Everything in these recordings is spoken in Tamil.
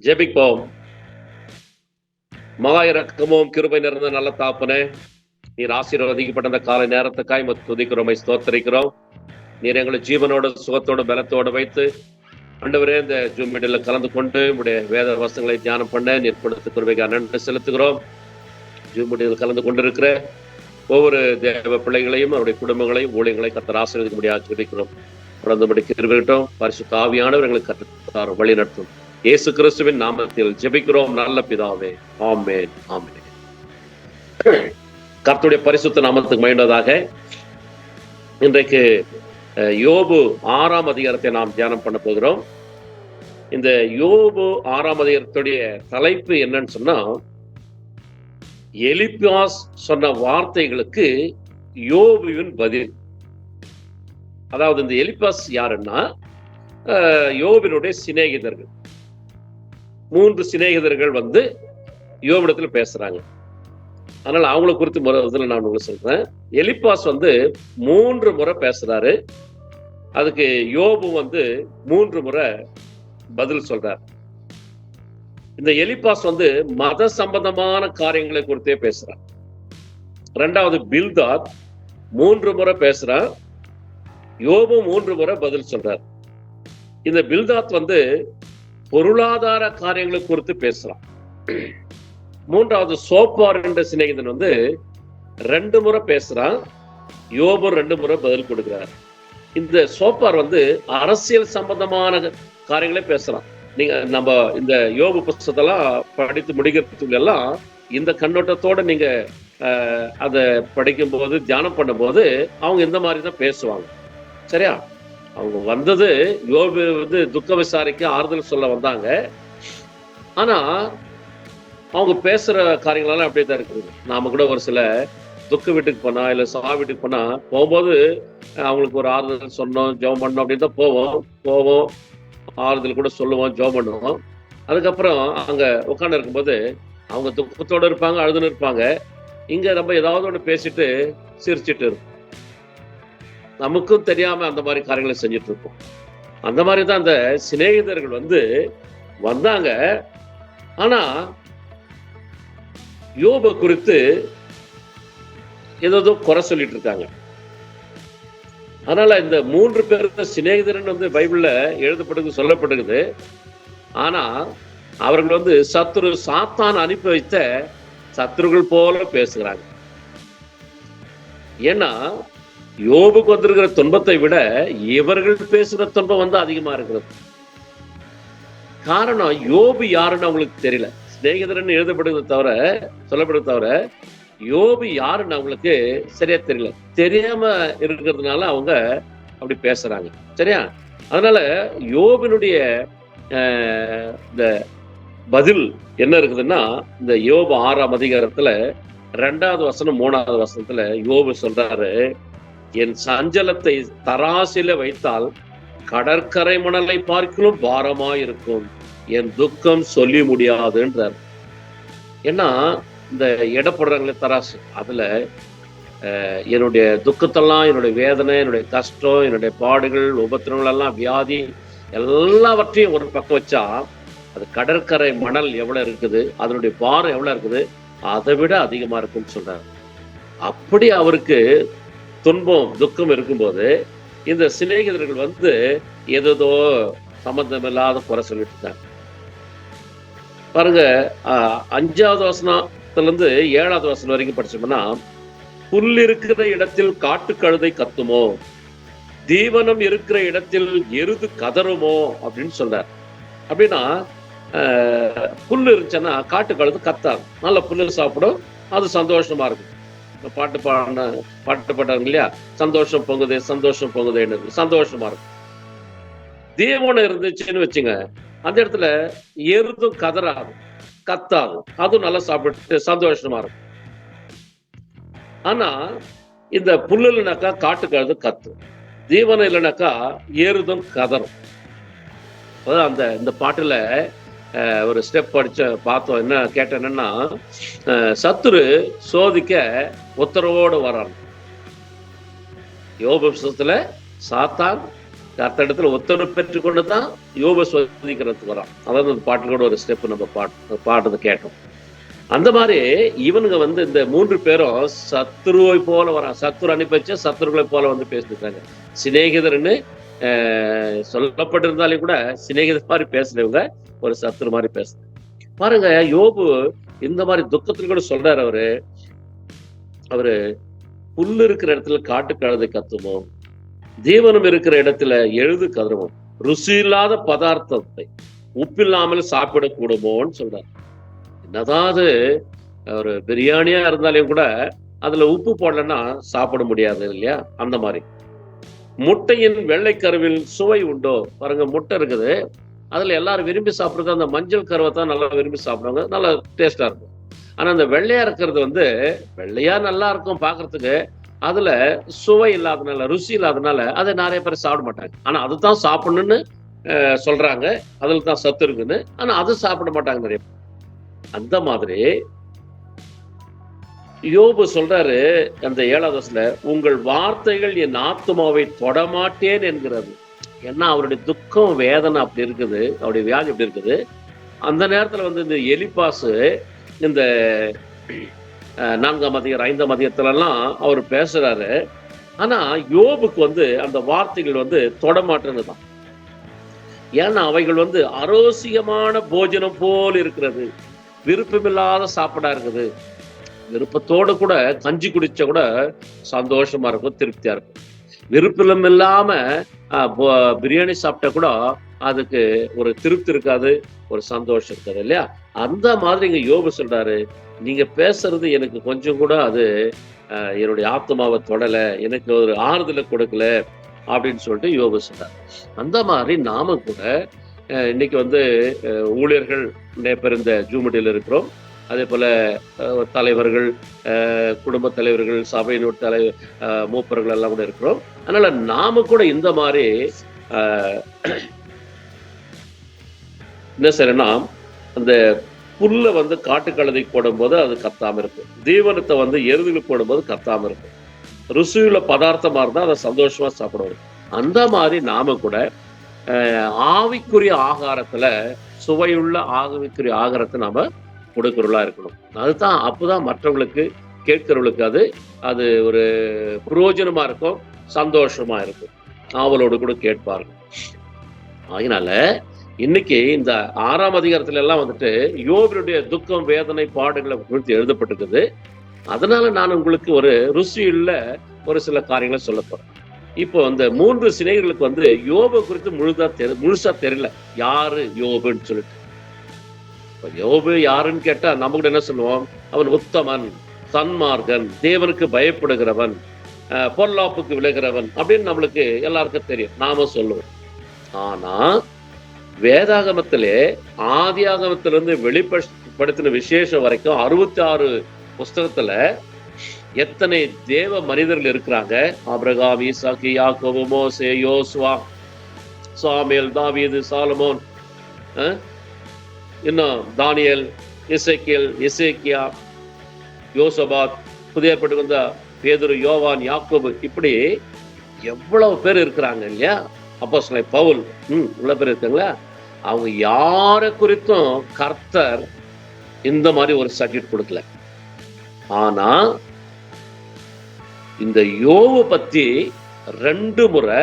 ஜெபிப்போம். மகா இரக்கமும் கிருபை நிறைந்த நல்ல தாப்பனே, நீர் ஆசீர்வதிக்கப்பட்ட அந்த காலை நேரத்துக்காய் துதிக்கிறோம், ஸ்தோத்தரிக்கிறோம். நீர் எங்களை ஜீவனோட சுகத்தோட பலத்தோட வைத்து ஆண்டவரே இந்த ஜூம் மீட்டில் கலந்து கொண்டு உடைய வேத வசனங்களை தியானம் பண்ண நீர் கொடுத்த கிருபைக்கு நன்றி செலுத்துகிறோம். ஜூம் மீட்டில் கலந்து கொண்டிருக்கிற ஒவ்வொரு தேவ பிள்ளைகளையும் அவருடைய குடும்பங்களையும் ஊழியங்களை கர்த்தர் ஆசீர்வதிக்க முடியாது ஜெபிக்கிறோம். தொடர்ந்து கிருபையிட்டும் பரிசுத்த ஆவியானவர் எங்களுக்கு கர்த்தர் வழி நடத்தும். இயேசு கிறிஸ்துவின் நாமத்தில் ஜெபிக்கிறோம் நல்ல பிதாவே, ஆமென் ஆமென். கர்த்தருடைய பரிசுத்த நாமத்துக்கு மகிழ்ந்ததாக இன்றைக்கு யோபு 6ஆம் அதிகாரத்தை நாம் தியானம் பண்ண போகிறோம். இந்த யோபு 6ஆம் அதிகாரத்துடைய தலைப்பு என்னன்னு சொன்னா, எலிப்பாஸ் சொன்ன வார்த்தைகளுக்கு யோபுவின் பதில். அதாவது இந்த எலிப்பாஸ் யாருன்னா யோபினுடைய சிநேகிதர்கள். 3 சிநேகிதர்கள் வந்து யோபிடத்துல பேசுறாங்க. அதனால அவங்களை குறித்து முதல்ல நான் உங்களுக்கு சொல்றேன். எலிப்பாஸ் வந்து 3 முறை பேசுறாரு. அதுக்கு யோபு வந்து 3 முறை பதில் சொல்றார். இந்த எலிப்பாஸ் வந்து மத சம்பந்தமான காரியங்களை குறித்தே பேசுறார். 2வது பில்தாத் 3 முறை பேசுறான். யோபு 3 முறை பதில் சொல்றார். இந்த பில்தாத் வந்து பொருளாதார காரியங்களை குறித்து பேசுறான். 3வது சோப்பார் என்ற சிநேகிதன் வந்து 2 முறை பேசுறான். யோபு 2 முறை பதில் கொடுக்கிறார். இந்த சோப்பார் வந்து அரசியல் சம்பந்தமான காரியங்களே பேசுறான். நீங்க நம்ம இந்த யோபு புத்தகத்தெல்லாம் படித்து முடிக்கிறதுக்கு எல்லாம் இந்த கண்ணோட்டத்தோட நீங்க அதை படிக்கும் போது தியானம் பண்ணும் போது அவங்க இந்த மாதிரி தான் பேசுவாங்க. சரியா? அவங்க வந்தது யோபு வந்து துக்க விசாரிக்க ஆறுதல் சொல்ல வந்தாங்க. ஆனா அவங்க பேசுற காரியங்களெல்லாம் அப்படியே தான் இருக்குது. நாம கூட ஒரு சில துக்க வீட்டுக்கு போனா இல்ல சா வீட்டுக்கு போனா போகும்போது அவங்களுக்கு ஒரு ஆறுதல் சொன்னோம், ஜெபம் பண்ணோம் அப்படின்னு தான் போவோம், ஆறுதல் கூட சொல்லுவோம், ஜெபம் பண்ணுவோம். அதுக்கப்புறம் அங்க உட்காந்து இருக்கும்போது அவங்க துக்கத்தோட இருப்பாங்க, அழுதுன்னு இருப்பாங்க. இங்க நம்ம ஏதாவது ஒண்ணு பேசிட்டு சிரிச்சிட்டு இருப்போம். நமக்கும் தெரியாம அந்த மாதிரி காரியங்களை செஞ்சுட்டு இருப்போம். அந்த மாதிரி தான் அந்த சிநேகிதர்கள் வந்து வந்தாங்க. ஆனா யோபு குறித்து ஏதோ குறை சொல்லிட்டு இருக்காங்க. அதனால இந்த 3 பேர் சிநேகிதரன் வந்து பைபிள்ல எழுதப்பட்டது சொல்லப்படுகிறது. ஆனா அவர்கள் வந்து சாத்தான் அனுப்பி வைத்த சத்துருக்கள் போல பேசுகிறாங்க. ஏன்னா யோபுக்கு வந்திருக்கிற துன்பத்தை விட இவர்கள் பேசுகிற துன்பம் வந்து அதிகமா இருக்கிறது. காரணம் யோபு யாருன்னு அவங்களுக்கு தெரியல. சிநேகிதரன் எழுதப்படுகிறது தவிர சொல்லப்படுறது தவிர யோபு யாருன்னு அவங்களுக்கு சரியா தெரியல. தெரியாம இருக்கிறதுனால அவங்க அப்படி பேசுறாங்க. சரியா? அதனால யோபினுடைய இந்த பதில் என்ன இருக்குதுன்னா, இந்த யோபு 6ஆம் அதிகாரத்துல 2வது வசனம் 3வது வசனத்துல யோபு சொல்றாரு, என் சஞ்சலத்தை தராசில வைத்தால் கடற்கரை மணலை பார்க்கலும் பாரமாயிருக்கும், என் துக்கம் சொல்லி முடியாதுன்றார். ஏன்னா இந்த எடப்படுறாங்களே தராசு, அதுல என்னுடைய துக்கத்தெல்லாம், என்னுடைய வேதனை, என்னுடைய கஷ்டம், என்னுடைய பாடுகள், உபத்திரங்கள் எல்லாம், வியாதி எல்லாவற்றையும் ஒரு பக்கம் வச்சா அது கடற்கரை மணல் எவ்வளவு இருக்குது, அதனுடைய பாரம் எவ்வளவு இருக்குது, அதை விட அதிகமா இருக்குன்னு சொல்றாரு. அப்படி அவருக்கு துன்பம் துக்கம் இருக்கும்போது இந்த சிநேகிதர்கள் வந்து ஏதோ சம்பந்தம் இல்லாத குறை சொல்லிட்டு இருக்காங்க. பாருங்க, 5வது வசனத்துல இருந்து 7வது வசனம் வரைக்கும் படிச்சோம்னா, புல் இருக்கிற இடத்தில் காட்டு கழுதை கத்துமோ, தீவனம் இருக்கிற இடத்தில் எருது கதறுமோ அப்படின்னு சொல்றார். அப்படின்னா புல் இருந்துச்சுன்னா காட்டு கழுது கத்தாது, நல்ல புல்லு சாப்பிடும், அது சந்தோஷமா இருக்கும். பாட்டு பாடுறாங்க இல்லையா, சந்தோஷம் பொங்குது சந்தோஷம் பொங்குது, சந்தோஷமா இருக்கும். தீவனம் இருந்துச்சுன்னு வச்சுங்க, அந்த இடத்துல எருதும் கதறாது, கத்தாது, அதுவும் நல்லா சாப்பிட்டு சந்தோஷமா இருக்கும். ஆனா இந்த புல்லு இல்லைனாக்கா காட்டு கழுது கத்தும், தீவனம் இல்லைனாக்கா எருதும் கதறும். அந்த இந்த பாட்டுல ஒரு ஸ்டெப் பார்த்தோம். என்ன கேட்டேன், என்னன்னா சத்துரு சோதிக்க உத்தரவோடு வரான். யோபு புத்தகத்துல சாத்தான் கர்த்தரிடத்துல உத்தரவு பெற்றுக்கொண்டு தான் யோபை சோதிக்கிறதுக்கு வரான். அதாவது அந்த பாட்டுகளோட ஒரு ஸ்டெப் நம்ம பாடுறது கேட்டோம். அந்த மாதிரி இவனுங்க இந்த 3 பேரும் சத்துருவை போல வரான். சத்துரு அனுப்பி வச்ச சத்துருக்களை போல பேசிருக்காங்க. சிநேகிதர்னு சொல்லப்பட்டிருந்தாலும் கூட சிநேகிதர் மாதிரி பேசுறவங்க ஒரு சத்துரு மாதிரி பேசுறாங்க. பாருங்க, யோபு இந்த மாதிரி துக்கத்துல கூட சொல்றாரு. அவரு புல்லு இருக்கிற இடத்துல காட்டு கழுதை கத்துமோ, ஜீவனம் இருக்கிற இடத்துல எழுது கதறுவோம், ருசி இல்லாத பதார்த்தத்தை உப்பில்லாமல் சாப்பிடக்கூடுமோன்னு சொல்றாரு. என்னதாவது ஒரு பிரியாணியா இருந்தாலும் கூட அதுல உப்பு போடலன்னா சாப்பிட முடியாது இல்லையா? அந்த மாதிரி முட்டையின் வெள்ளை கருவில் சுவை உண்டோ? பாருங்க, முட்டை இருக்குது, அதுல எல்லாரும் விரும்பி சாப்பிடுறது அந்த மஞ்சள் கருவை தான் நல்லா விரும்பி சாப்பிடுவாங்க, நல்லா டேஸ்டா இருக்கும். ஆனா அந்த வெள்ளையா இருக்கிறது வெள்ளையா நல்லா இருக்கும் பாக்குறதுக்கு, அதுல சுவை இல்லாதனால, ருசி இல்லாதனால அதை நிறைய பேர் சாப்பிட மாட்டாங்க. ஆனா அதுதான் சாப்பிடணும்னு சொல்றாங்க, அதுல தான் சத்து இருக்குன்னு. ஆனா அது சாப்பிட மாட்டாங்க நிறைய. அந்த மாதிரி யோபு சொல்றாரு அந்த 7வது வசனத்துல, உங்கள் வார்த்தைகள் என் ஆத்துமாவை தொடமாட்டேன் என்கிறது. ஏன்னா அவருடைய துக்கம், வேதனை அப்படி இருக்குது, அவருடைய வியாதி அப்படி இருக்குது. அந்த நேரத்துல இந்த எலிப்பாசு இந்த 4ஆம் அதிகாரம் 5ஆம் அதிகாரத்துல எல்லாம் அவர் பேசுறாரு. ஆனா யோபுக்கு அந்த வார்த்தைகள் தொடமாட்டேன்னு தான். ஏன்னா அவைகள் அரோசியமான போஜனம் போல் இருக்கிறது, விருப்பமில்லாத சாப்பாடா இருக்குது. விருப்பத்தோடு கூட கஞ்சி குடிச்ச கூட சந்தோஷமா இருக்கும், திருப்தியா இருக்கும். விருப்பம் இல்லாம பிரியாணி சாப்பிட்டா கூட அதுக்கு ஒரு திருப்தி இருக்காது, ஒரு சந்தோஷம் இருக்காது இல்லையா? அந்த மாதிரி இங்க யோபு சொல்றாரு, நீங்க பேசுறது எனக்கு கொஞ்சம் கூட அது என்னுடைய ஆத்மாவை தொடல, எனக்கு ஒரு ஆறுதலை கொடுக்கல அப்படின்னு சொல்லிட்டு யோபு சொல்றாரு. அந்த மாதிரி நாம கூட இன்னைக்கு ஊழியர்கள் நிறைய பேர் இந்த ஜூமிட்டியில் இருக்கிறோம். அதே போல தலைவர்கள், குடும்ப தலைவர்கள், சபையினுடைய மூப்பர்கள் எல்லாம் கூட இருக்கிறோம். அதனால நாம கூட இந்த மாதிரி என்ன செய்யறோம்னா, அந்த புல்ல காட்டு கழுதை போடும்போது அது கத்தாம இருக்கும், தீவனத்தை எருதுகளுக்கு போடும்போது கத்தாம இருக்கும். ருசியுள்ள பதார்த்தமா இருந்தா அதை சந்தோஷமா சாப்பிடுவோம். அந்த மாதிரி நாம கூட ஆவிக்குரிய ஆகாரத்துல, சுவையுள்ள ஆவிக்குரிய ஆகாரத்தை நாம கொடுக்கிறவர்களா இருக்கணும். அதுதான், அப்பதான் மற்றவங்களுக்கு, கேட்கிறவர்களுக்கு அது ஒரு பிரயோஜனமா இருக்கும், சந்தோஷமா இருக்கும், ஆவலோடு கூட கேட்பார்கள். அதனால இன்னைக்கு இந்த 6ஆம் அதிகாரத்துல எல்லாம் யோபுடைய துக்கம், வேதனை, பாடுகளை குறித்து எழுதப்பட்டிருக்குது. அதனால நான் உங்களுக்கு ஒரு ருசியுள்ள ஒரு சில காரியங்களை சொல்ல போறேன். இப்போ இந்த 3 சிநேகிதர்களுக்கு யோபு குறித்து முழுசா தெரியல, யாரு யோபுன்னு சொல்லிட்டு. யோபு யாருன்னு கேட்டா நம்ம கூட என்ன சொல்லுவோம்? அவன் உத்தமன், சன்மார்கன், தேவனுக்கு பயப்படுகிறவன், பொல்லாப்புக்கு விலகிறவன் அப்படின்னு நம்மளுக்கு எல்லாருக்கும் தெரியும், நாம சொல்லுவோம். ஆனா வேதாகமத்திலே, ஆதியாகமத்திலிருந்து வெளிப்படுத்தின விசேஷம் வரைக்கும் 66 புஸ்தகத்துல எத்தனை தேவ மனிதர்கள் இருக்கிறாங்க? ஆபிரகாம், ஈசாக்கு, யாக்கோபு, மோசே, யோசுவா, சாமுவேல், தாவீது, சாலமோன், இன்னும் தானியேல், எசேக்கியேல், எசேக்கியா, யோசபாத், புதிய ஏற்பாட்டுக்கு பேதுரு, யோவான், யாக்கோபு, இப்படி எவ்வளவு பேர் இருக்கிறாங்க இல்லையா? அப்போஸ்தலன் பவுல், இவ்வளவு பேர் இருக்காங்களா? அவங்க யாரை குறித்தும் கர்த்தர் இந்த மாதிரி ஒரு சர்டிஃபிகேட் கொடுக்கல. ஆனா இந்த யோபு பத்தி 2 முறை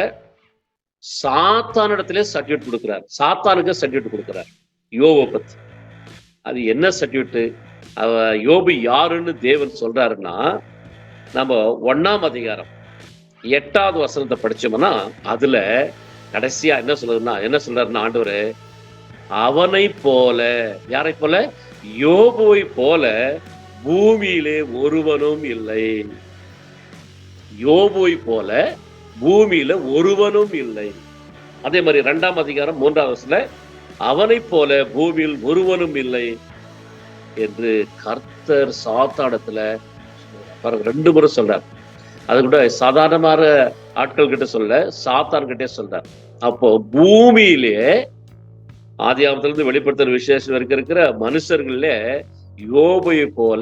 சாத்தானிடத்திலே சர்டிஃபிகேட் கொடுக்கிறார், சாத்தானுக்கு சர்டிஃபிகேட் கொடுக்கிறார் யோபு பத்தி. அது என்ன சர்டிஃபிகேட்? யோபு யாருன்னு தேவன் சொல்றாருன்னா, நம்ம 1ஆம் அதிகாரம் 8வது வசனத்தை படிச்சோம்னா அதுல கடைசியா என்ன சொல்றாருன்னா ஆண்டவரு, அவனை போல, யாரை போல? யோபுவை போல பூமியிலே ஒருவனும் இல்லை. யோபுவை போல பூமியில ஒருவனும் இல்லை. அதே மாதிரி 2ஆம் அதிகாரம் 3வது வசனத்துல, அவனை போல பூமியில் ஒருவனும் இல்லை என்று கர்த்தர் சாத்தானிடத்துல 2 முறை சொல்றார். அது கூட சாதாரணமான ஆட்கள் கிட்ட சொல்ல, சாத்தான் கிட்டே சொல்றார். அப்போ பூமியிலே ஆதியாகமத்திலிருந்து வெளிப்படுத்துற விசேஷம் இருக்கிற மனுஷர்களே யோபை போல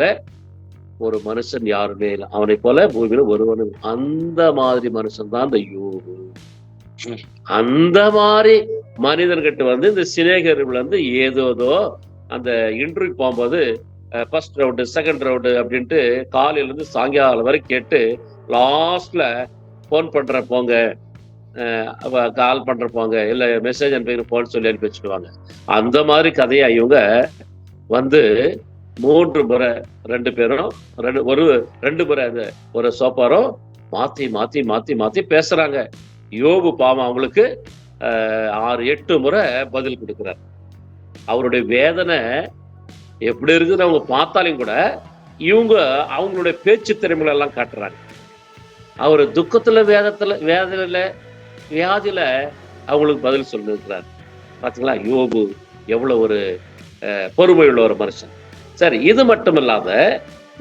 ஒரு மனுஷன் யாருமே இல்லை, அவனை போல பூமியில ஒருவனும். அந்த மாதிரி மனுஷன் தான் இந்த யோபு. அந்த மாதிரி மனிதன்கிட்ட வந்து இந்த சிநேகர்கள் வந்து ஏதோதோ அந்த இன்டர்வியூ போகும்போது ஃபர்ஸ்ட் ரவுண்டு செகண்ட் ரவுண்டு அப்படின்ட்டு காலையில இருந்து சாயங்காலம் வரை கேட்டு லாஸ்ட்ல ஃபோன் பண்ற போங்க, கால் பண்ற போங்க, இல்ல மெசேஜ் அனுப்பி போன்னு சொல்லி அனுப்பி வச்சுடுவாங்க. அந்த மாதிரி கதையா இவங்க வந்து 3 முறை 2 பேரும் ரெண்டு முறை அந்த ஒரு சோப்பாரும் மாத்தி மாத்தி மாத்தி மாத்தி பேசுறாங்க. யோபு பாவம் அவங்களுக்கு 6-8 முறை பதில் கொடுக்கிறார். அவருடைய வேதனை எப்படி இருக்குன்னு அவங்க பார்த்தாலும் கூட இவங்க அவங்களுடைய பேச்சு திறமைகள் எல்லாம் காட்டுறாங்க. அவர் துக்கத்துல வேதனையில வியாதியில அவங்களுக்கு பதில் சொல்லிருக்கிறார். பாத்தீங்களா யோபு எவ்வளவு ஒரு பொறுமை உள்ள ஒரு மனுஷன். சரி, இது மட்டும் இல்லாத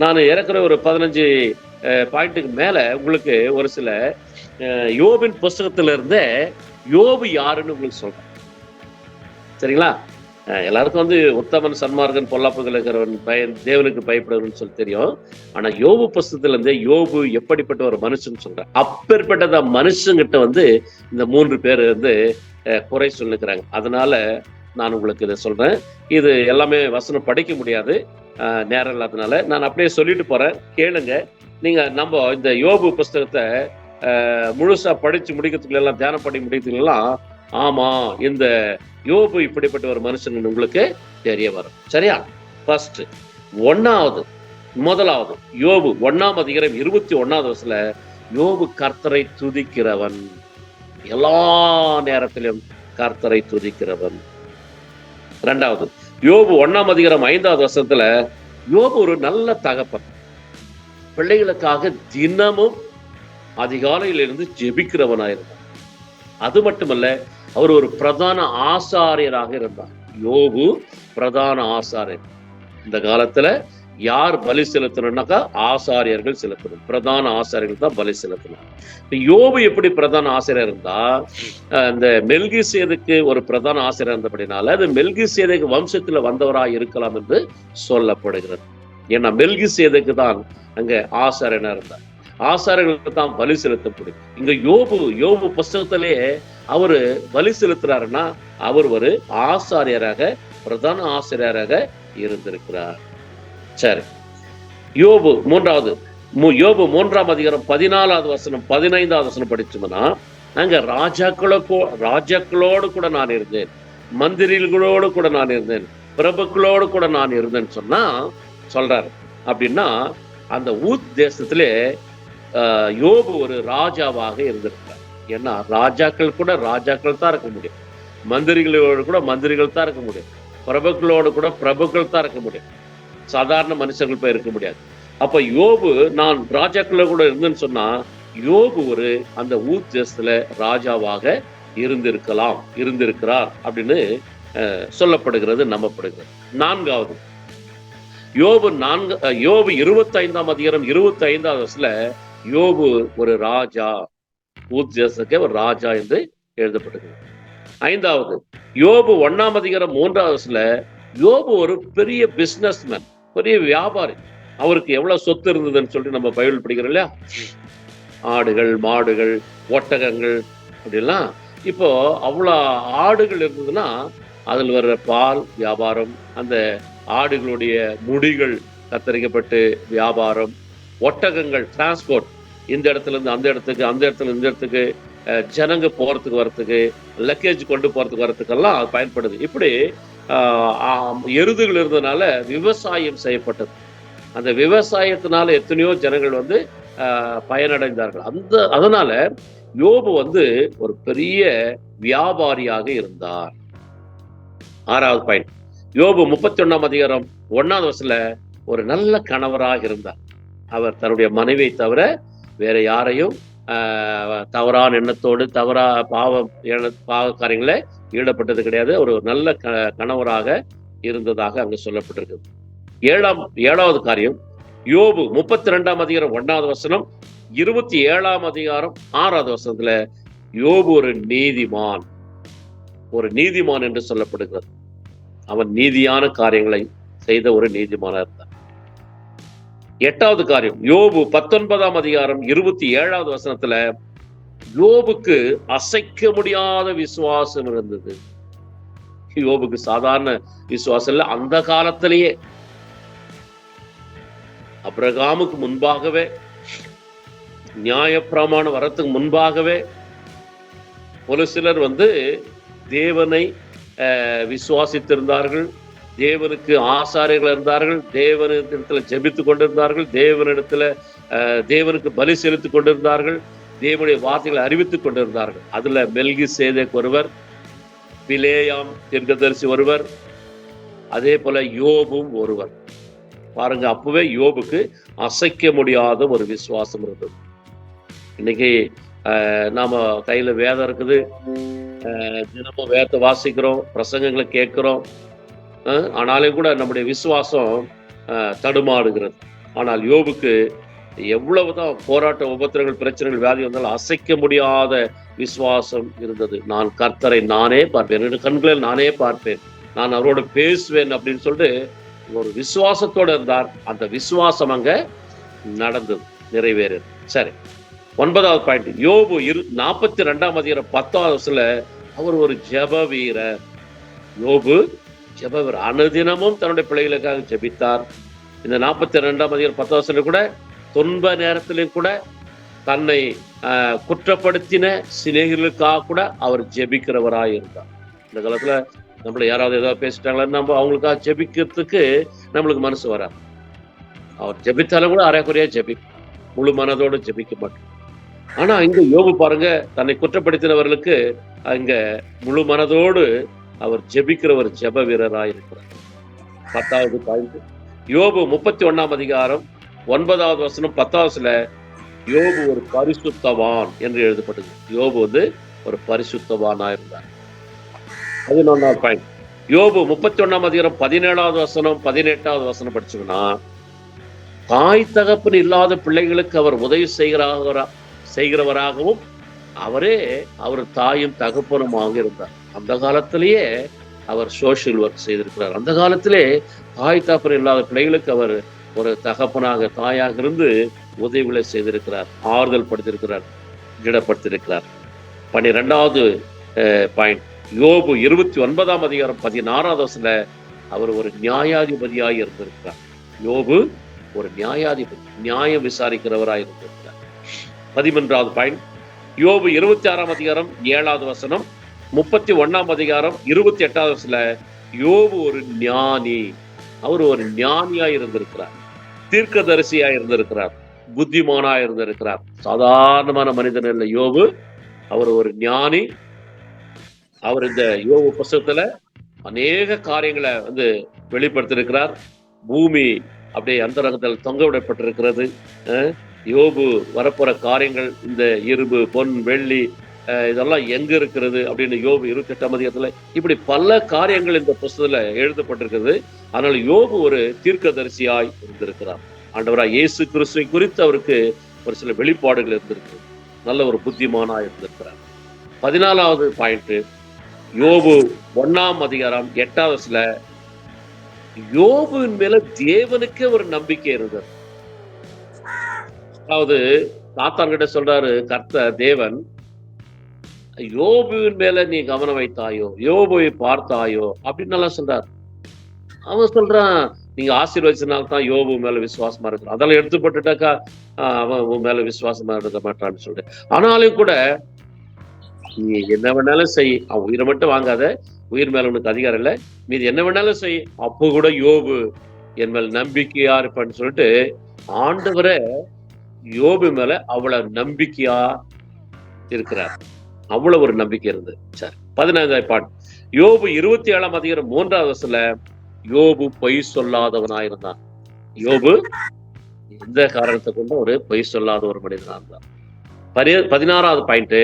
நான் ஏற்கனவே ஒரு 15 பாயிண்ட்டுக்கு மேல உங்களுக்கு ஒரு சில யோபின் புஸ்தகத்துல இருந்தே யோபு யாருன்னு உங்களுக்கு சொல்றேன். சரிங்களா? எல்லாருக்கும் வந்து உத்தமன், சன்மார்க்கன், பொல்லாப்புகள் இருக்கிறவன், தேவனுக்கு பயப்படுவன் சொல்லி தெரியும். ஆனா யோபு புஸ்தகத்துல இருந்தே யோபு எப்படிப்பட்ட ஒரு மனுஷன் சொல்றேன். அப்பேற்பட்ட மனுஷங்கிட்ட வந்து இந்த 3 பேர் வந்து குறை சொல்லுகிறாங்க. அதனால நான் உங்களுக்கு இதை சொல்றேன். இது எல்லாமே வசனம் படிக்க முடியாது, நேரம் இல்லாதனால நான் அப்படியே சொல்லிட்டு போறேன், கேளுங்க. நீங்க நம்ம இந்த யோபு புஸ்தகத்தை முழுசா படிச்சு முடிக்கிறதுக்குள்ள எல்லாம், தியானம் பண்ணி முடிக்கிறதுலாம், ஆமா இந்த யோபு இப்படிப்பட்ட ஒரு மனுஷன் உங்களுக்கு தெரிய வரும். சரியா? ஃபர்ஸ்ட் முதலாவது யோபு 1ஆம் அதிகாரம் 21வது வசனத்துல யோபு கர்த்தரை துதிக்கிறவன், எல்லா நேரத்திலும் கர்த்தரை துதிக்கிறவன். 2வது யோபு 1ஆம் அதிகாரம் 5வது வசனத்துல யோபு ஒரு நல்ல தகப்பன், பிள்ளைகளுக்காக தினமும் அதிகாலையிலிருந்து ஜெபிக்கிறவனாயிருந்தார். அது மட்டுமல்ல, அவர் ஒரு பிரதான ஆசாரியராக இருந்தார். யோபு பிரதான ஆசாரியர். இந்த காலத்துல யார் பலி செலுத்தணும்னாக்கா ஆசாரியர்கள் செலுத்தணும். பிரதான ஆசாரியர்கள் தான் பலி செலுத்தணும். யோபு எப்படி பிரதான ஆசிரியர் இருந்தா, இந்த மெல்கிசேதேக்கு ஒரு பிரதான ஆசிரியர் இருந்தபடினால அது மெல்கிசேதேக்கு வம்சத்துல வந்தவராக இருக்கலாம் என்று சொல்லப்படுகிறது. ஏன்னா மெல்கிசேதேக்கு தான் அங்க ஆசாரியனா இருந்தார். ஆசாரியர்களுக்கு தான் பலி செலுத்த முடியும். இங்க யோபு புஸ்தகத்திலே அவரு பலி செலுத்துறாருன்னா அவர் ஒரு ஆசாரியராக, பிரதான ஆசிரியராக இருந்திருக்கிறார். சரி, யோபு 3ஆம் அதிகாரம் 14வது வசனம் 15வது வசனம் படிச்சோம்னா, அங்க ராஜாக்களோடு கூட நான் இருந்தேன், மந்திரிகளோடு கூட நான் இருந்தேன், பிரபுக்களோடு கூட நான் இருந்தேன்னு சொல்றாரு. அப்படின்னா அந்த ஊத் தேசத்திலே யோபு ஒரு ராஜாவாக இருந்திருக்கிறார். ஏன்னா ராஜாக்கள் கூட ராஜாக்கள் தான் இருக்க முடியும், மந்திரிகளோடு கூட மந்திரிகள் தான் இருக்க முடியும், பிரபுக்களோடு கூட பிரபுக்கள் தான் இருக்க முடியும், சாதாரண மனுஷர்கள் போய் இருக்க முடியாது. அப்ப யோபு நான் ராஜாக்கள கூட இருந்தேன்னு சொன்னா, யோபு ஒரு அந்த ஊத் தேசத்துல ராஜாவாக இருந்திருக்கிறார் அப்படின்னு சொல்லப்படுகிறது, நம்பப்படுகிறது. 4வது யோபு 25ஆம் அதிகாரம் 25வது வசனத்துல யோபு ஒரு ராஜா, ஊத் தேசத்துக்கு ஒரு ராஜா என்று எழுதப்படுகிறது. 5வது யோபு 1ஆம் அதிகாரம் 3வது வசனத்துல யோபு ஒரு பெரிய பிசினஸ்மேன், பெரிய வியாபாரி. அவருக்கு எவ்வளவு சொத்து இருந்ததுன்னு சொல்லிட்டு நம்ம பைபிள் படிக்கிறோம் இல்லையா? ஆடுகள், மாடுகள், ஒட்டகங்கள் அப்படிலாம். இப்போ அவ்வளோ ஆடுகள் இருந்ததுன்னா அதில் வர்ற பால் வியாபாரம், அந்த ஆடுகளுடைய முடிகள் கத்தரிக்கப்பட்டு வியாபாரம், ஒட்டகங்கள் டிரான்ஸ்போர்ட், இந்த இடத்துல இருந்து அந்த இடத்துக்கு, அந்த இடத்துல இந்த இடத்துக்கு, ஜனங்க போறதுக்கு வர்றதுக்கு, லக்கேஜ் கொண்டு போறதுக்கு வர்றதுக்கெல்லாம் அது பயன்படுது. இப்படி எருதுகள் இருந்ததுனால விவசாயம் செய்யப்பட்டது. அந்த விவசாயத்தினால எத்தனையோ ஜனங்கள் வந்து பயனடைந்தார்கள். அதனால யோபு வந்து ஒரு பெரிய வியாபாரியாக இருந்தார். 6வது பாயிண்ட், யோபு 31ஆம் அதிகாரம் 1வது வசனத்துல ஒரு நல்ல கணவராக இருந்தார். அவர் தன்னுடைய மனைவியை தவிர வேற யாரையும் தவறான எண்ணத்தோடு பாவ காரியங்கள ஈடுபட்டது கிடையாது. ஒரு நல்ல கணவராக இருந்ததாக அங்கு சொல்லப்பட்டிருக்கு. 7வது காரியம், யோபு 32ஆம் அதிகாரம் 1வது வசனம், 27ஆம் அதிகாரம் 6வது வசனத்துல யோபு ஒரு நீதிமான் என்று சொல்லப்படுகிறது. அவன் நீதியான காரியங்களை செய்த ஒரு நீதிமானா இருந்தார். 8வது காரியம், யோபு 19ஆம் அதிகாரம் 27வது வசனத்துல யோபுக்கு அசைக்க முடியாத விசுவாசம் இருந்தது. யோபுக்கு சாதாரண விசுவாசம் இல்ல. அந்த காலத்திலேயே அபிரகாமுக்கு முன்பாகவே, நியாயப்பிரமாணம் வரத்துக்கு முன்பாகவே ஒரு சிலர் தேவனை விசுவாசித்திருந்தார்கள். தேவனுக்கு ஆசாரியர்கள் இருந்தார்கள். தேவனிடத்துல ஜெபித்து கொண்டிருந்தார்கள். தேவனுக்கு பலி செலுத்திக் கொண்டிருந்தார்கள். தேவனுடைய வார்த்தைகளை அறிவித்துக் கொண்டிருந்தார்கள். அதுல மெல்கிசேதேக் ஒருவர், பிலேயாம் தீர்க்கதரிசி ஒருவர், அதே போல யோபும் ஒருவர். பாருங்க, அப்பவே யோபுக்கு அசைக்க முடியாத ஒரு விசுவாசம் இருந்தது. இன்னைக்கு நாம கையில வேதம் இருக்குது, தினமும் வேதத்தை வாசிக்கிறோம், பிரசங்கங்களை கேட்கிறோம். ஆனாலும் கூட நம்முடைய விசுவாசம் தடுமாறுகிறது. ஆனால் யோபுக்கு எவ்வளவுதான் போராட்ட, உபத்திரங்கள், பிரச்சனைகள், வியாதி வந்தாலும் அசைக்க முடியாத விசுவாசம் இருந்தது. நான் கர்த்தரை நானே பார்ப்பேன், என்னுடைய கண்களில் நானே பார்ப்பேன், நான் அவரோட பேசுவேன் அப்படின்னு சொல்லிட்டு ஒரு விசுவாசத்தோடு இருந்தார். அந்த விசுவாசம் அங்க நடந்தது, நிறைவேறது. சரி, 9வது பாயிண்ட். யோபு 42ஆம் அதிகாரம் 10வது அவர் ஒரு ஜெப வீரர். யோபு ஜெப வீரர். அனுதினமும் தன்னுடைய பிள்ளைகளுக்காக ஜெபித்தார். இந்த 42ஆம் அதிகாரம் 10வது கூட துன்ப நேரத்திலும் கூட தன்னை குற்றப்படுத்தின சிநேகிதர்களுக்காக கூட அவர் ஜெபிக்கிறவராய் இருந்தார். இந்த காலத்துல நம்மள யாராவது ஏதாவது பேசிட்டாங்களா, நம்ம அவங்களுக்காக ஜெபிக்கிறதுக்கு நம்மளுக்கு மனசு வராது. அவர் ஜெபித்தாலும் கூட அரைக்குறையா முழு மனதோடு ஜெபிக்க மாட்டோம். ஆனா இங்க யோபு பாருங்க, தன்னை குற்றப்படுத்தினவர்களுக்கு அங்க முழு மனதோடு அவர் ஜெபிக்கிற ஒரு ஜெப வீரராய் இருக்கிறார். 10வது பாயிண்ட். யோபு 31ஆம் அதிகாரம் 9வது வசனம் 10வது யோபு ஒரு பரிசுத்தவான் என்று எழுதப்பட்டது. யோபு ஒரு பரிசுத்தவானா இருந்தார். 11வது பாயிண்ட். யோபு 31ஆம் அதிகாரம் 17வது வசனம் 18வது வசனம் படிச்சோம்னா, தாய் தகப்பன் இல்லாத பிள்ளைகளுக்கு அவர் உதவி செய்கிறவராகவும் அவரே அவர் தாயும் தகப்பனுமாக இருந்தார். அந்த காலத்திலேயே அவர் சோஷியல் ஒர்க் செய்திருக்கிறார். அந்த காலத்திலே தாய் தகப்பன் இல்லாத பிள்ளைகளுக்கு அவர் ஒரு தகப்பனாக, தாயாக இருந்து உதவிகளை செய்திருக்கிறார், ஆறுதல் படுத்திருக்கிறார், திடப்படுத்திருக்கிறார். 12வது பாயிண்ட். யோபு 29ஆம் அதிகாரம் 16வது வசனத்துல அவர் ஒரு நியாயாதிபதியாக இருந்திருக்கிறார். யோபு ஒரு நியாயாதிபதி, நியாயம் விசாரிக்கிறவராக இருந்திருக்கிறார். 13வது பாயிண்ட். யோபு 26ஆம் அதிகாரம் 7வது வசனம், 31ஆம் அதிகாரம் 28வது வசனத்துல யோபு ஒரு ஞானி. அவர் ஒரு ஞானியா இருந்திருக்கிறார், தீர்க்கதரிசியா இருந்திருக்கிறார், புத்திமானா இருந்திருக்கிறார். சாதாரணமான மனிதன் இல்ல யோபு, அவர் ஒரு ஞானி. அவர் இந்த யோபு புஸ்தகத்துல அநேக காரியங்களை வெளிப்படுத்தியிருக்கிறார். பூமி அப்படியே அந்தரங்கத்தில் தொங்க விடப்பட்டிருக்கிறது. யோபு வரப்போற காரியங்கள், இந்த இரும்பு, பொன், வெள்ளி இதெல்லாம் எங்க இருக்கிறது அப்படின்னு யோபு 28ஆம் அதிகாரத்துல இப்படி பல காரியங்கள் இந்த புஸ்தகத்துல எழுதப்பட்டிருக்கிறது. ஆனால் யோபு ஒரு தீர்க்கதரிசியாய் இருந்திருக்கிறார். ஆண்டவராய் இயேசு கிறிஸ்துவை குறித்து அவருக்கு ஒரு சில வெளிப்பாடுகள் இருந்திருக்கு. நல்ல ஒரு புத்திமானா இருந்திருக்கிறார். 14வது பாயிண்ட். யோபு 1ஆம் அதிகாரம் 8வது யோபுவின் மேல தேவனுக்கே ஒரு நம்பிக்கை இருந்தது. அதாவது சாத்தான் கிட்ட சொல்றாரு கர்த்தர் தேவன், யோபுவின் மேல நீ கவனம் வைத்தாயோ, யோபுவை பார்த்தாயோ அப்படின்னு எல்லாம் சொல்றாரு. அவன் சொல்றான், நீங்க ஆசீர்வதிச்சனால்தான் யோபு மேல விசுவாசமா இருக்கிறான், அதெல்லாம் எடுத்துப்பட்டுட்டாக்கா அவன் உன் மேல விசுவாசமா இருக்க மாட்டான்னு சொல்லிட்டு. ஆனாலும் கூட நீ என்ன வேணாலும் செய், அவன் உயிரை மட்டும் வாங்காத, உயிர் மேல உனக்கு அதிகாரம் இல்லை, மீது என்ன வேணாலும் செய், அப்போ கூட யோபு என் மேல் நம்பிக்கையா இருப்பான்னு சொல்லிட்டு ஆண்டவரை யோபு மேல அவ்வளவு நம்பிக்கையா இருக்கிறார். அவ்வளவு ஒரு நம்பிக்கை இருந்தது. சரி, 15வது பாட்டு. யோபு 27ஆம் அதிகாரம் 3வது வசனத்துல யோபு பொய் சொல்லாதவனாயிருந்தான். யோபு எந்த காரணத்தை கொண்டு ஒரு பொய் சொல்லாத ஒரு மனிதனா இருந்தான். 16வது பாயிண்ட்.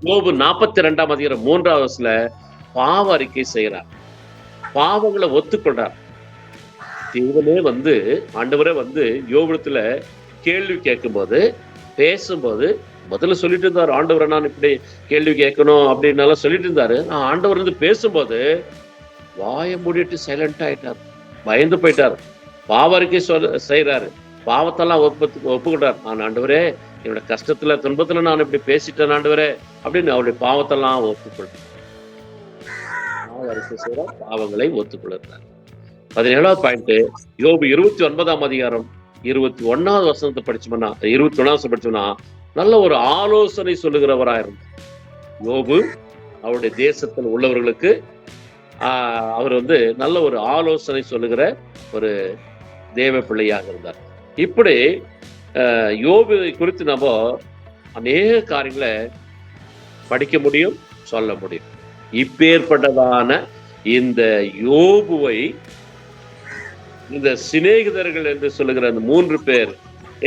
யோபு 42ஆம் அதிகாரம் 3வது வசனத்துல பாவ அறிக்கை செய்யறார், பாவங்களை ஒத்துக்கொண்டார். தேவனே ஆண்டவரே யோபுத்துல கேள்வி கேட்கும்போது, பேசும்போது முதல்ல சொல்லிட்டு இருந்தாரு, ஆண்டவரை நான் இப்படி கேள்வி கேட்கணும் அப்படின்னு சொல்லிட்டு இருந்தாரு. நான் ஆண்டவர் பேசும்போது வாயை மூடிட்டு சைலண்ட் ஆயிட்டார், பயந்து போயிட்டார். பாவ அறிக்கை செய்யறாரு, பாவத்தெல்லாம் ஒப்புக்கிட்டார். நான் ஆண்டவரே என்னோட கஷ்டத்துல துன்பத்துல நான் இப்படி பேசிட்டேன் ஆண்டவரே அப்படின்னு அவருடைய பாவத்தெல்லாம் ஒத்துக்கொள்றார். அறிக்கை செய்யற பாவங்களை ஒத்துக்கொள்கிறார். 17வது பாயிண்ட், யோபு 29ஆம் அதிகாரம் 21வது வசனத்தை படிச்சோம்னா, 21வது படிச்சோம்னா, நல்ல ஒரு ஆலோசனை சொல்லுகிறவரா இருந்தார் யோபு. அவருடைய தேசத்தில் உள்ளவர்களுக்கு அவர் நல்ல ஒரு ஆலோசனை சொல்லுகிற ஒரு தேவ பிள்ளையாக இருந்தார். இப்படி யோபு குறித்து நம்ம அநேக காரியங்களை படிக்க முடியும், சொல்ல முடியும். இப்பேற்பட்டதான இந்த யோபுவை இந்த சிநேகிதர்கள் என்று சொல்லுகிற அந்த 3 பேர்,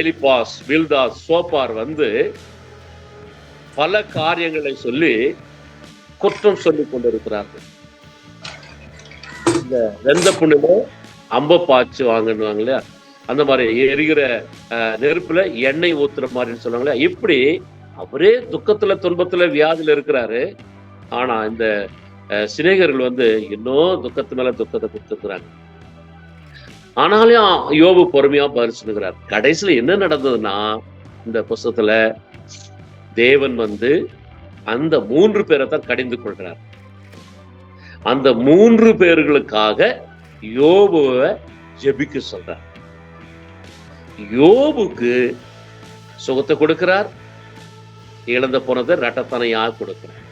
எலிபாஸ், பில்தாஸ், சோப்பார் பல காரியங்களை சொல்லி குற்றம் சொல்லிக் கொண்டிருக்கிறார்கள். இந்த வெந்த புண்ணுல அம்ப பாய்ச்சு வாங்கணுவாங்க இல்லையா, அந்த மாதிரி எரிகிற நெருப்புல எண்ணெய் ஊத்துற மாதிரின்னு சொல்லுவாங்க இல்லையா. இப்படி அவரே துக்கத்துல துன்பத்துல வியாதியில இருக்கிறாரு. ஆனா இந்த சிநேகர்கள் இன்னும் துக்கத்து மேல துக்கத்தை கொடுத்துருக்குறாங்க. ஆனாலும் யோபு பொறுமையா பதில் சொல்லுகிறார். கடைசியில என்ன நடந்ததுன்னா, இந்த புஸ்தகத்துல தேவன் அந்த 3 பேரை தான் கடிந்து கொள்கிறார். அந்த 3 பேர்களுக்காக யோபுவை ஜெபிக்க சொல்றார். யோபுக்கு சுகத்தை கொடுக்கிறார், இழந்த போனதை இரட்டத்தனையாக கொடுக்கிறார்.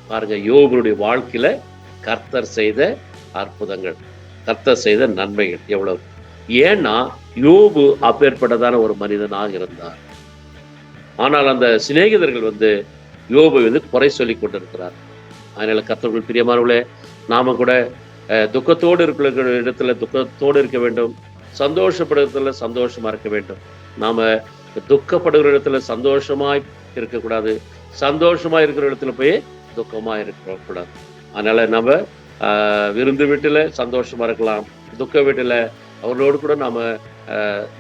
பாருங்க, யோபுடைய வாழ்க்கையில கர்த்தர் செய்த அற்புதங்கள், கர்த்தர் செய்த நன்மைகள் எவ்வளவு. ஏன்னா யோபு அப்பேற்பட்டதான ஒரு மனிதனாக இருந்தார். ஆனால் அந்த சிநேகிதர்கள் யோபை குறை சொல்லி கொண்டிருக்கிறார். அதனால கர்த்தருக்குள் பிரியமானவர்களே, நாம கூட துக்கத்தோடு இருக்கிற இடத்துல துக்கத்தோடு இருக்க வேண்டும், சந்தோஷப்படுறதுல சந்தோஷமா இருக்க வேண்டும். நாம துக்கப்படுகிற இடத்துல சந்தோஷமாய் இருக்கக்கூடாது, சந்தோஷமா இருக்கிற இடத்துல போய் துக்கமா இருக்கக்கூடாது. அதனால நம்ம விருந்து வீட்டுல சந்தோஷமா இருக்கலாம், துக்க வீட்டுல அவர்களோடு கூட நாம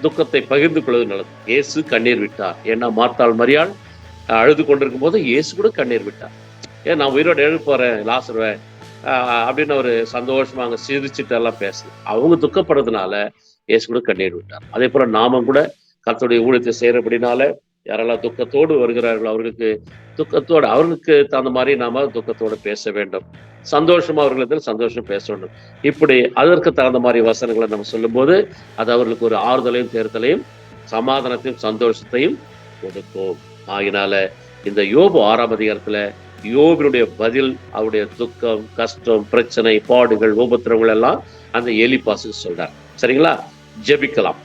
துக்கத்தை பகிர்ந்து கொள்வது நல்லது. இயேசு கண்ணீர் விட்டார். ஏன்னா மார்த்தாள் மரியாள் அழுது கொண்டிருக்கும் போது இயேசு கூட கண்ணீர் விட்டார். ஏன் நான் உயிரோடு எழுப்போறேன் லாசருவேன் அப்படின்னு ஒரு சந்தோஷமா அங்க சிரிச்சுட்டு எல்லாம் பேசல. அவங்க துக்கப்படுறதுனால இயேசு கூட கண்ணீர் விட்டார். அதே போல நாமும் கூட கர்த்தருடைய ஊழியத்தை செய்யறபடினால யாரெல்லாம் துக்கத்தோடு வருகிறார்களோ அவர்களுக்கு துக்கத்தோடு, அவர்களுக்கு தகுந்த மாதிரி நாம துக்கத்தோடு பேச வேண்டும், சந்தோஷமா அவர்களிடத்தில் சந்தோஷம் பேச வேண்டும். இப்படி அதற்கு தகுந்த மாதிரி வசனங்களை நம்ம சொல்லும் போது அது அவர்களுக்கு ஒரு ஆறுதலையும் தேர்தலையும் சமாதானத்தையும் சந்தோஷத்தையும் கொடுக்கும். ஆகினால இந்த யோபு 6ஆம் அதிகாரத்துல யோபினுடைய பதில், அவருடைய துக்கம், கஷ்டம், பிரச்சனை, பாடுகள், உபத்திரங்கள் எல்லாம் அந்த எலிபாசுக்கு சொல்றார். சரிங்களா? ஜெபிக்கலாம்.